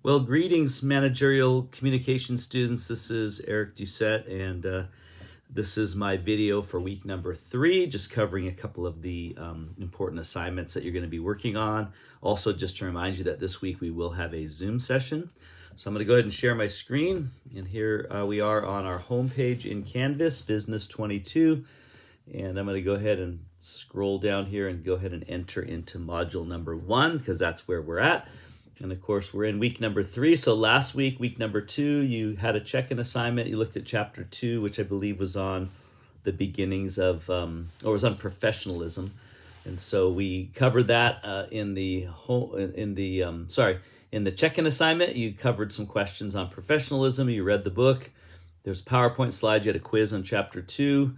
Well, greetings, managerial communication students. This is Eric Doucette, and this is my video for week number 3, just covering a couple of the important assignments that you're going to be working on. Also, just to remind you that this week we will have a Zoom session. So I'm going to go ahead and share my screen, and here we are on our homepage in Canvas, BUS22, and I'm going to go ahead and scroll down here and go ahead and enter into module number 1, because that's where we're at. And of course, we're in week number 3. So last week, week number 2, you had a check-in assignment. You looked at chapter 2, which I believe was on the beginnings of, or was on professionalism. And so we covered that in the check-in assignment. You covered some questions on professionalism. You read the book. There's PowerPoint slides. You had a quiz on chapter 2.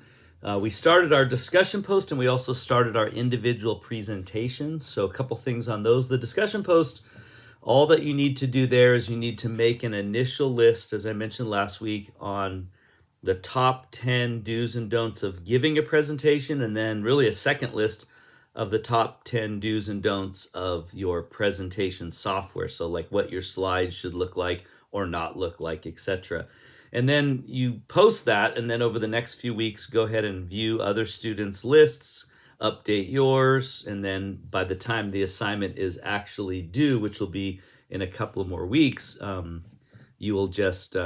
We started our discussion post, and we also started our individual presentations. So a couple things on those. The discussion post, all that you need to do there is you need to make an initial list, as I mentioned last week, on the top 10 do's and don'ts of giving a presentation, and then really a second list of the top 10 do's and don'ts of your presentation software. So like what your slides should look like or not look like, etc. And then you post that, and then over the next few weeks, go ahead and view other students' lists, update yours, and then by the time the assignment is actually due, which will be in a couple of more weeks, you will just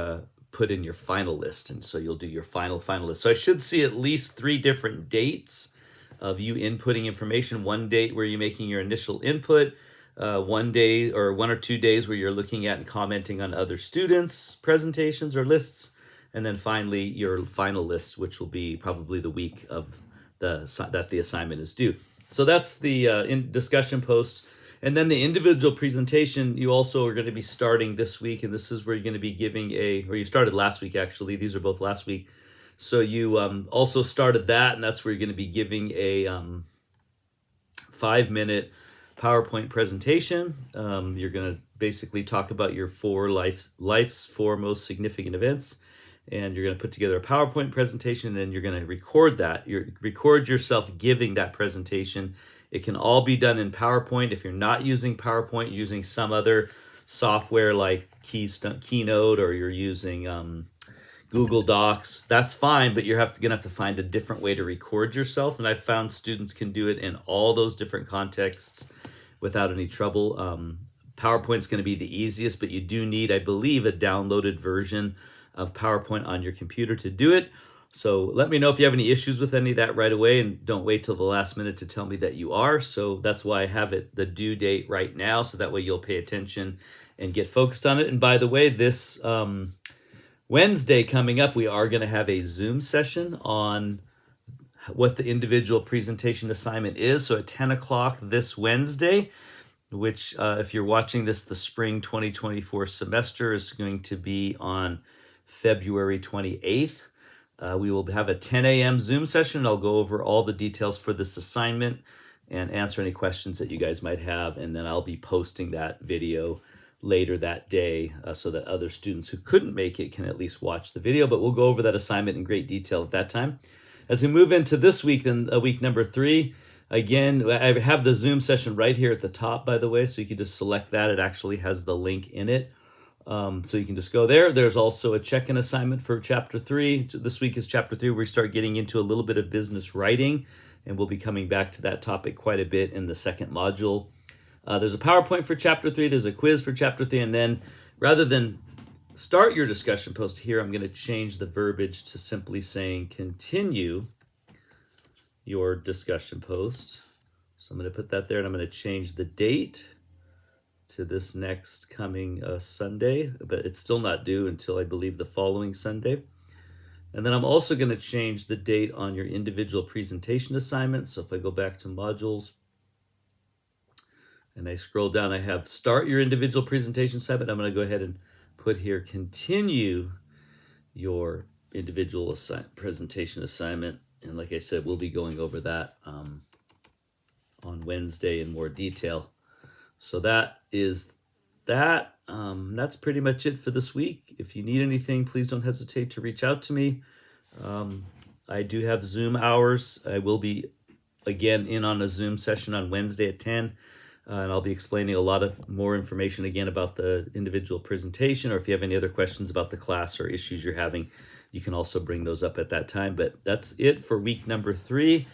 put in your final list, and so you'll do your final list. So I should see at least 3 different dates of you inputting information. One date where you're making your initial input, one day or 1 or 2 days where you're looking at and commenting on other students' presentations or lists, and then finally your final list, which will be probably the week of that the assignment is due. So that's the discussion post. And then the individual presentation, you also are going to be starting this week, and this is where you're going to be giving or you started last week actually, these are both last week. So you also started that, and that's where you're going to be giving a 5-minute PowerPoint presentation. You're going to basically talk about your life's 4 most significant events. And you're going to put together a PowerPoint presentation, and you're going to record that. Record yourself giving that presentation. It can all be done in PowerPoint. If you're not using PowerPoint, using some other software like Keynote, or you're using Google Docs, that's fine, but you're going to have to find a different way to record yourself. And I've found students can do it in all those different contexts without any trouble. PowerPoint's going to be the easiest, but you do need, I believe, a downloaded version of PowerPoint on your computer to do it. So let me know if you have any issues with any of that right away, and don't wait till the last minute to tell me that you are. So that's why I have the due date right now, so that way you'll pay attention and get focused on it. And by the way, this Wednesday coming up, we are going to have a Zoom session on what the individual presentation assignment is. So at 10 o'clock this Wednesday, which if you're watching this, the spring 2024 semester is going to be on February 28th. We will have a 10 a.m. Zoom session. I'll go over all the details for this assignment and answer any questions that you guys might have. And then I'll be posting that video later that day so that other students who couldn't make it can at least watch the video. But we'll go over that assignment in great detail at that time. As we move into this week, then week number 3, again, I have the Zoom session right here at the top, by the way, so you can just select that. It actually has the link in it. So you can just go there. There's also a check-in assignment for chapter 3. This week is chapter 3, where we start getting into a little bit of business writing, and we'll be coming back to that topic quite a bit in the second module. There's a PowerPoint for chapter 3. There's a quiz for chapter 3. And then rather than start your discussion post here, I'm going to change the verbiage to simply saying continue your discussion post. So I'm going to put that there, and I'm going to change the date to this next coming Sunday, but it's still not due until I believe the following Sunday. And then I'm also going to change the date on your individual presentation assignment. So if I go back to modules and I scroll down, I have start your individual presentation assignment. I'm going to go ahead and put here continue your individual presentation assignment. And like I said, we'll be going over that on Wednesday in more detail. So that is that. That's pretty much it for this week. If you need anything, please don't hesitate to reach out to me. I do have Zoom hours. I will be, again, in on a Zoom session on Wednesday at 10. and I'll be explaining a lot of more information again about the individual presentation, or if you have any other questions about the class or issues you're having, you can also bring those up at that time. But that's it for week number 3.